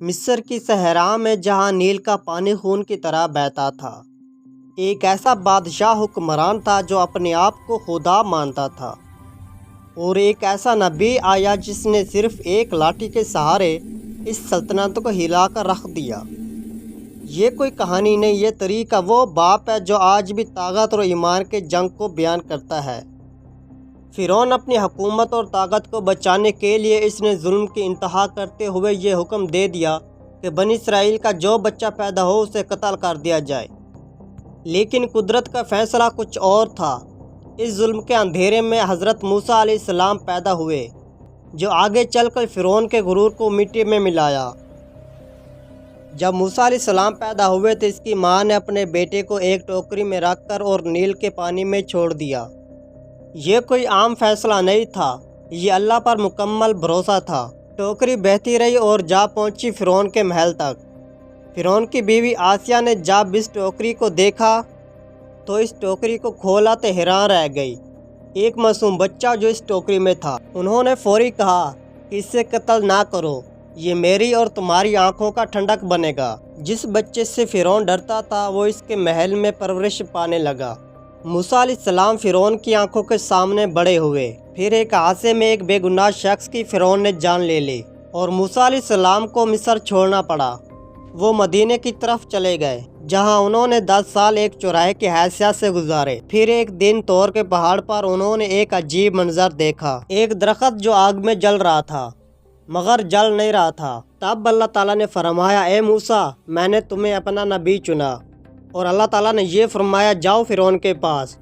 مصر کی صحرا میں جہاں نیل کا پانی خون کی طرح بہتا تھا، ایک ایسا بادشاہ حکمران تھا جو اپنے آپ کو خدا مانتا تھا، اور ایک ایسا نبی آیا جس نے صرف ایک لاٹھی کے سہارے اس سلطنت کو ہلا کر رکھ دیا۔ یہ کوئی کہانی نہیں، یہ طریقہ وہ باپ ہے جو آج بھی طاقت اور ایمان کے جنگ کو بیان کرتا ہے۔ فرعون اپنی حکومت اور طاقت کو بچانے کے لیے اس نے ظلم کی انتہا کرتے ہوئے یہ حکم دے دیا کہ بنی اسرائیل کا جو بچہ پیدا ہو اسے قتل کر دیا جائے۔ لیکن قدرت کا فیصلہ کچھ اور تھا۔ اس ظلم کے اندھیرے میں حضرت موسیٰ علیہ السلام پیدا ہوئے، جو آگے چل کر فرعون کے غرور کو مٹی میں ملایا۔ جب موسیٰ علیہ السلام پیدا ہوئے تو اس کی ماں نے اپنے بیٹے کو ایک ٹوکری میں رکھ کر اور نیل کے پانی میں چھوڑ دیا۔ یہ کوئی عام فیصلہ نہیں تھا، یہ اللہ پر مکمل بھروسہ تھا۔ ٹوکری بہتی رہی اور جا پہنچی فرعون کے محل تک۔ فرعون کی بیوی آسیہ نے جب اس ٹوکری کو دیکھا تو اس ٹوکری کو کھولا تو حیران رہ گئی۔ ایک معصوم بچہ جو اس ٹوکری میں تھا۔ انہوں نے فوری کہا کہ اسے قتل نہ کرو، یہ میری اور تمہاری آنکھوں کا ٹھنڈک بنے گا۔ جس بچے سے فرعون ڈرتا تھا وہ اس کے محل میں پرورش پانے لگا۔ موسیٰ علیہ السلام فرعون کی آنکھوں کے سامنے بڑے ہوئے۔ پھر ایک حادثے میں ایک بے گناہ شخص کی فرعون نے جان لے لی اور موسیٰ علیہ السلام کو مصر چھوڑنا پڑا۔ وہ مدینے کی طرف چلے گئے، جہاں انہوں نے 10 سال ایک چوراہے کی حیثیت سے گزارے۔ پھر ایک دن طور کے پہاڑ پر انہوں نے ایک عجیب منظر دیکھا، ایک درخت جو آگ میں جل رہا تھا مگر جل نہیں رہا تھا۔ تب اللہ تعالیٰ نے فرمایا، اے موسیٰ، میں نے تمہیں اپنا نبی چنا۔ اور اللہ تعالیٰ نے یہ فرمایا، جاؤ فرعون کے پاس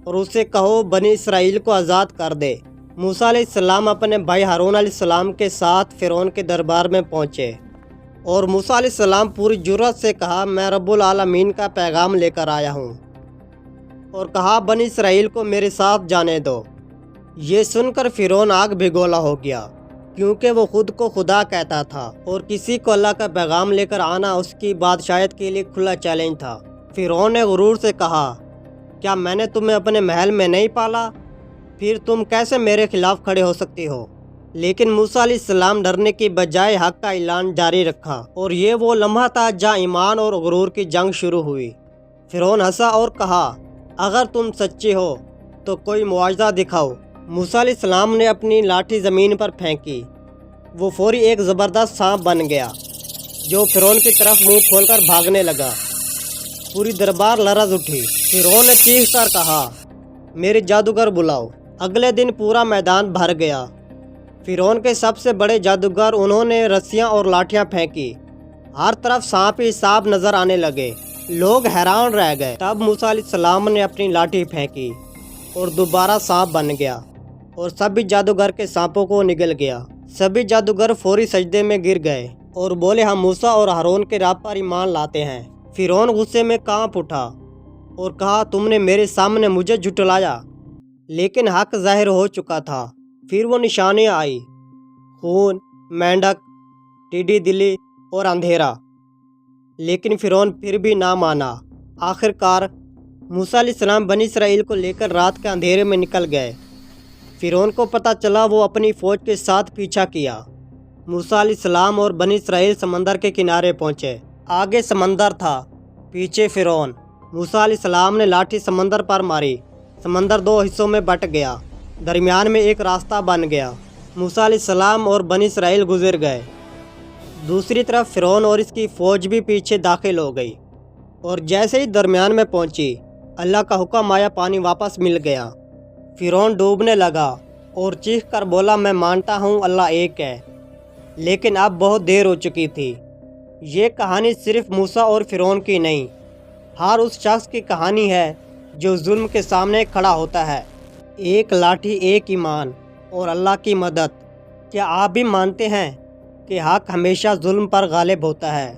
اور اسے کہو بنی اسرائیل کو آزاد کر دے۔ موسیٰ علیہ السلام اپنے بھائی ہارون علیہ السلام کے ساتھ فرعون کے دربار میں پہنچے اور موسیٰ علیہ السلام پوری جرأت سے کہا، میں رب العالمین کا پیغام لے کر آیا ہوں، اور کہا بنی اسرائیل کو میرے ساتھ جانے دو۔ یہ سن کر فرعون آگ بھگولا ہو گیا، کیونکہ وہ خود کو خدا کہتا تھا اور کسی کو اللہ کا پیغام لے کر آنا اس کی بادشاہت کے لیے کھلا چیلنج تھا۔ فرعون نے غرور سے کہا، کیا میں نے تمہیں اپنے محل میں نہیں پالا؟ پھر تم کیسے میرے خلاف کھڑے ہو سکتی ہو؟ لیکن موسیٰ علیہ السلام ڈرنے کی بجائے حق کا اعلان جاری رکھا، اور یہ وہ لمحہ تھا جہاں ایمان اور غرور کی جنگ شروع ہوئی۔ فرعون ہنسا اور کہا، اگر تم سچے ہو تو کوئی معجزہ دکھاؤ۔ موسیٰ علیہ السلام نے اپنی لاٹھی زمین پر پھینکی، وہ فوری ایک زبردست سانپ بن گیا جو فرعون کی طرف منہ کھول کر بھاگنے لگا۔ پوری دربار لرز اٹھی۔ فرعون نے چیخ کر کہا، میرے جادوگر بلاؤ۔ اگلے دن پورا میدان بھر گیا۔ فرعون کے سب سے بڑے جادوگر، انہوں نے رسیاں اور لاٹھیاں پھینکی، ہر طرف سانپ ہی سانپ نظر آنے لگے۔ لوگ حیران رہ گئے۔ تب موسیٰ علیہ السلام نے اپنی لاٹھی پھینکی اور دوبارہ سانپ بن گیا اور سبھی جادوگر کے سانپوں کو نگل گیا۔ سبھی جادوگر فوری سجدے میں گر گئے اور بولے، ہم موسیٰ اور ہارون کے رب پر ایمان لاتے ہیں۔ فرعون غصے میں کانپ اٹھا اور کہا، تم نے میرے سامنے مجھے جھٹلایا، لیکن حق ظاہر ہو چکا تھا۔ پھر وہ نشانیاں آئی، خون، مینڈک، ٹیڈی دلی اور اندھیرا، لیکن فرعون پھر بھی نہ مانا۔ آخر کار موسیٰ علیہ السلام بنی اسرائیل کو لے کر رات کے اندھیرے میں نکل گئے۔ فرعون کو پتہ چلا، وہ اپنی فوج کے ساتھ پیچھا کیا۔ موسیٰ علیہ السلام اور بنی اسرائیل سمندر کے کنارے پہنچے۔ آگے سمندر تھا، پیچھے فرعون۔ موسیٰ علیہ السلام نے لاٹھی سمندر پر ماری، سمندر 2 حصوں میں بٹ گیا، درمیان میں ایک راستہ بن گیا۔ موسیٰ علیہ السلام اور بنی اسرائیل گزر گئے۔ دوسری طرف فرعون اور اس کی فوج بھی پیچھے داخل ہو گئی، اور جیسے ہی درمیان میں پہنچی، اللہ کا حکم آیا، پانی واپس مل گیا۔ فرعون ڈوبنے لگا اور چیخ کر بولا، میں مانتا ہوں اللہ ایک ہے، لیکن اب بہت دیر ہو چکی تھی۔ یہ کہانی صرف موسیٰ اور فرعون کی نہیں، ہر اس شخص کی کہانی ہے جو ظلم کے سامنے کھڑا ہوتا ہے۔ ایک لاٹھی، ایک ایمان اور اللہ کی مدد۔ کیا آپ بھی مانتے ہیں کہ حق ہمیشہ ظلم پر غالب ہوتا ہے؟